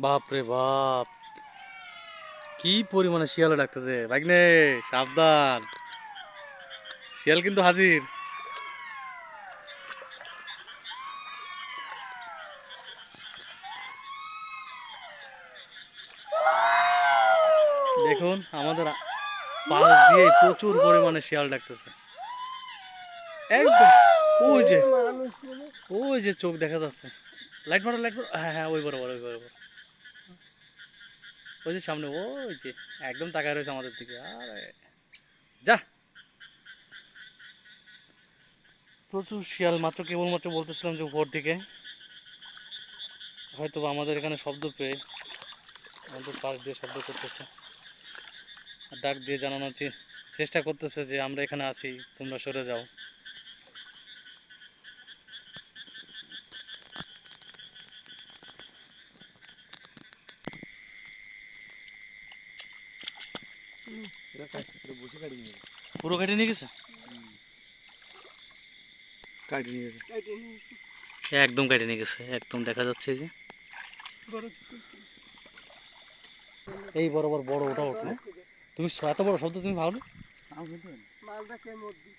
বাপ রে বাপ, কি পরিমাণে শিয়াল ডাকতেছে ভাগ্নে, সাবধান, শিয়াল কিন্তু হাজির। দেখুন আমাদের পাশ দিয়ে প্রচুর পরিমাণে শিয়াল ডাকতেছে একদম। ওই যে, ওই যে চোখ দেখা যাচ্ছে, লাইট মারো লাইট মারো, হ্যাঁ হ্যাঁ ওই বরাবর ওই বরাবর, ওই যে সামনে, ওই যে একদম তাকায় রয়েছে আমাদের দিকে। আরে যা, প্রচুর শিয়াল, মাত্র কেবলমাত্র বলতেছিলাম যে উপর দিকে হয়তো আমাদের এখানে শব্দ পেয়ে আমাদের পাশ দিয়ে শব্দ করতেছে, আর ডাক দিয়ে জানানোর চেষ্টা করতেছে যে আমরা এখানে আছি, তোমরা সরে যাও। পুরো কেটে নিয়ে গেছে, একদম কেটে নিয়ে গেছে, একদম দেখা যাচ্ছে এই যে এই বরাবর বড় ওটা উঠলো। তুমি এত বড় শব্দ তুমি ভালো মালটা কে মধ্যে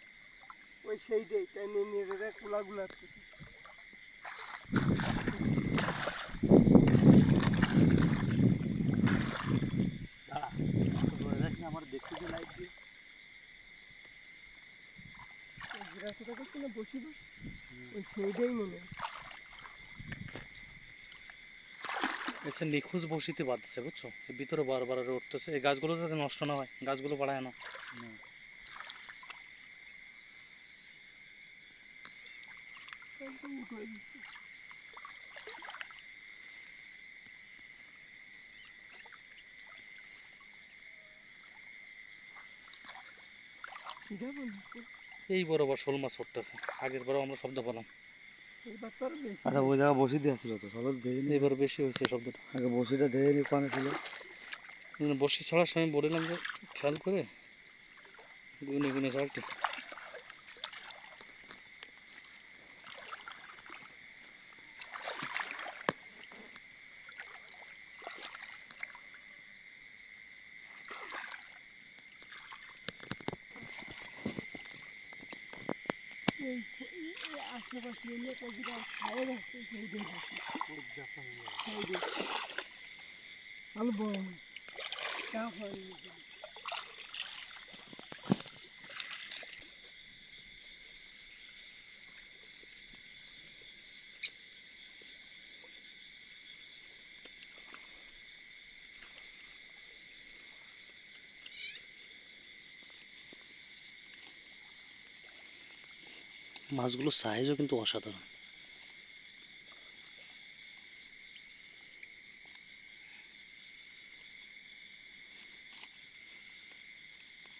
ওই সেই টাইম নিয়ে রে কুলাগুলা আমার দেখতে যে লাইট দিয়ে ঘোরাফেরা করছে না বসি বস ওই সেইটাই মনে হয় এসে নিখোঁজ বসিতে বাঁধছে, বুঝছো, এর ভিতরে বারবার উঠতেছে। এই গাছগুলো যাতে নষ্ট না হয়, গাছগুলো বাড়ায় না। একদম উঠে দিচ্ছে সিধা বলছে এই বরাবর শোল মাছ উঠতেছে, আগের বারও আমরা শব্দ পেলাম। এবার তো আরো বেশি আচ্ছা ওই জায়গা বসি দিয়ে আসছিল তো সবাই দেখে নি, এবার বেশি হয়েছে শব্দটা। আগে বসিটা দেখে নি কানে ছিল। বসি ছাড়ার সময় বললাম যে খেয়াল করে গুনে গুনে ছাড়টি। এই আশেপাশে এলাকা যেটা খাওয়া যাচ্ছে সেইটাই বসি সেইটাই ভালো বড় তা হয়নি মাছগুলোর সাইজও কিন্তু অসাধারণ।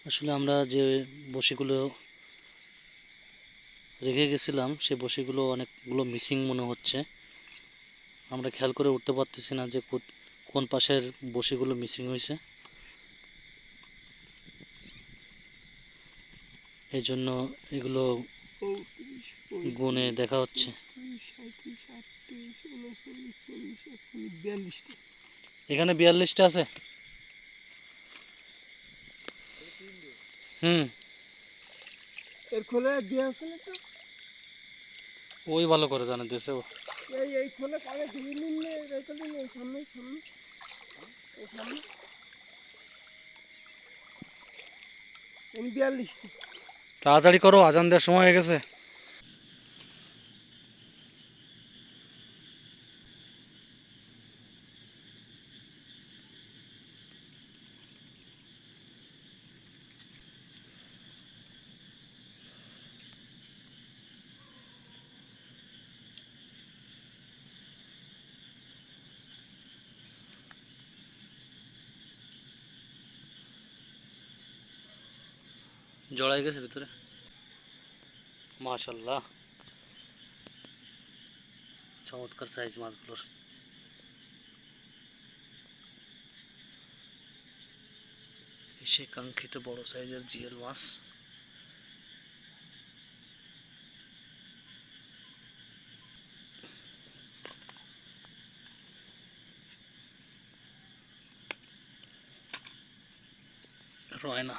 আসলে আমরা যে বসিগুলো রেখে গেছিলাম সে বসিগুলো অনেকগুলো মিসিং মনে হচ্ছে। আমরা খেয়াল করে উঠতে পারতেছি না যে কোন পাশের বসিগুলো মিসিং হয়েছে, এই জন্য এগুলো গুনে দেখা হচ্ছে। 42টা এখানে 42টা আছে। হুম, এর খোলে দিয়ে আছে না তো ওই ভালো করে জানে দেশে। এই খোলে আগে দিয়ে নিন রেখে দিন এই সামনে সামনে এই সামনে 42টা তাড়াতাড়ি করো, আজান দেওয়ার সময় হয়ে গেছে। জড়াই গেছে ভিতরে, মাশাল্লাহ, চমৎকার সাইজ মাছগুলোর। সে কাঙ্ক্ষিত বড় সাইজের জিএল মাছ। রয়না।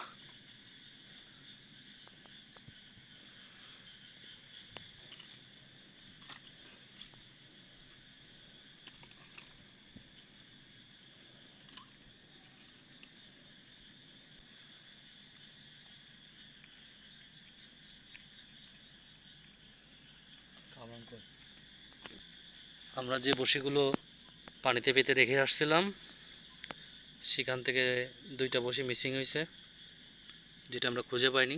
আমরা যে বড়শিগুলো পানিতে পেতে রেখে আসছিলাম সেখান থেকে 2টা বড়শি মিসিং হয়েছে, যেটা আমরা খুঁজে পাইনি।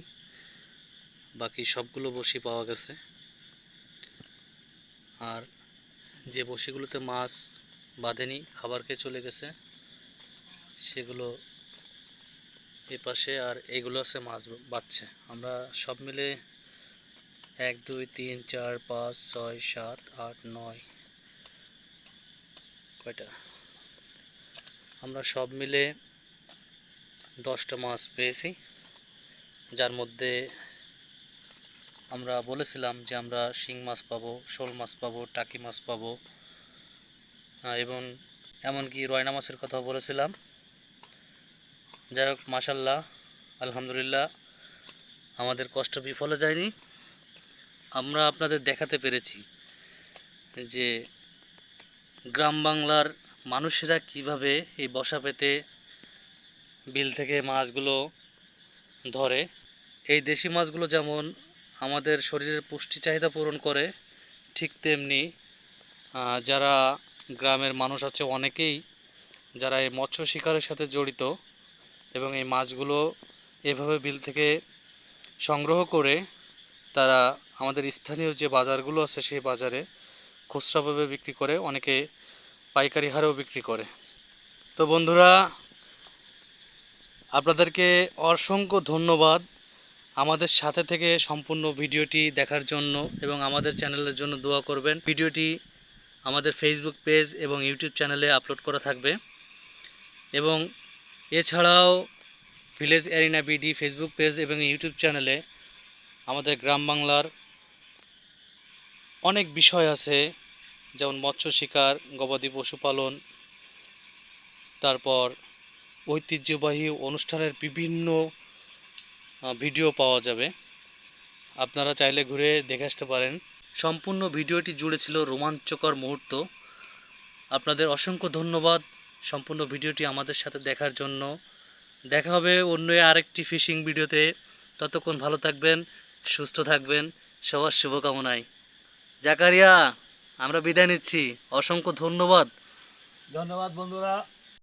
বাকি সবগুলো বড়শি পাওয়া গেছে। আর যে বড়শিগুলোতে মাছ বাঁধেনি, খাবার খেয়ে চলে গেছে, সেগুলো এ পাশে, আর এইগুলো আছে মাছ বাঁধছে। আমরা সব মিলে 1 2 3 4 5 6 7 8 9 কয়টা, আমরা সব মিলে 10টা মাছ পেয়েছি। যার মধ্যে আমরা বলেছিলাম যে আমরা শিং মাছ পাবো, শোল মাছ পাবো, টাকি মাছ পাবো, এবং এমনকি রয়না মাছের কথাও বলেছিলাম। যাই হোক, মাশাল্লাহ, আলহামদুলিল্লাহ, আমাদের কষ্ট বিফলে যায়নি। আমরা আপনাদের দেখাতে পেরেছি যে গ্রাম বাংলার মানুষেরা কিভাবে এই বসা পেতে বিল থেকে মাছগুলো ধরে। এই দেশি মাছগুলো যেমন আমাদের শরীরের পুষ্টি চাহিদা পূরণ করে, ঠিক তেমনি যারা গ্রামের মানুষ আছে অনেকেই যারা এই মৎস্য শিকারের সাথে জড়িত এবং এই মাছগুলো এভাবে বিল থেকে সংগ্রহ করে তারা আমাদের স্থানীয় যে বাজারগুলো আছে সেই বাজারে খুচরাভাবে বিক্রি করে, অনেকে পাইকারি হারেও বিক্রি করে। তো বন্ধুরা, আপনাদেরকে অসংখ্য ধন্যবাদ আমাদের সাথে থেকে সম্পূর্ণ ভিডিওটি দেখার জন্য, এবং আমাদের চ্যানেলের জন্য দোয়া করবেন। ভিডিওটি আমাদের ফেসবুক পেজ এবং ইউটিউব চ্যানেলে আপলোড করা থাকবে, এবং এছাড়াও village arena BD Facebook page এবং ইউটিউব চ্যানেলে আমাদের গ্রাম বাংলার অনেক বিষয় আছে, যেমন মৎস্য শিকার, গবাদি পশুপালন, তারপর ঐতিহ্যবাহী অনুষ্ঠানের বিভিন্ন ভিডিও পাওয়া যাবে। আপনারা চাইলে ঘুরে দেখে আসতে পারেন। সম্পূর্ণ ভিডিওটি জুড়ে ছিল রোমাঞ্চকর মুহূর্ত। আপনাদের অসংখ্য ধন্যবাদ সম্পূর্ণ ভিডিওটি আমাদের সাথে দেখার জন্য। দেখা হবে অন্য আরেকটি ফিশিং ভিডিওতে। ততক্ষণ ভালো থাকবেন, সুস্থ থাকবেন, সবার শুভকামনায়। জাকারিয়া, আমরা বিদায় নিচ্ছি। অসংখ্য ধন্যবাদ। ধন্যবাদ বন্ধুরা।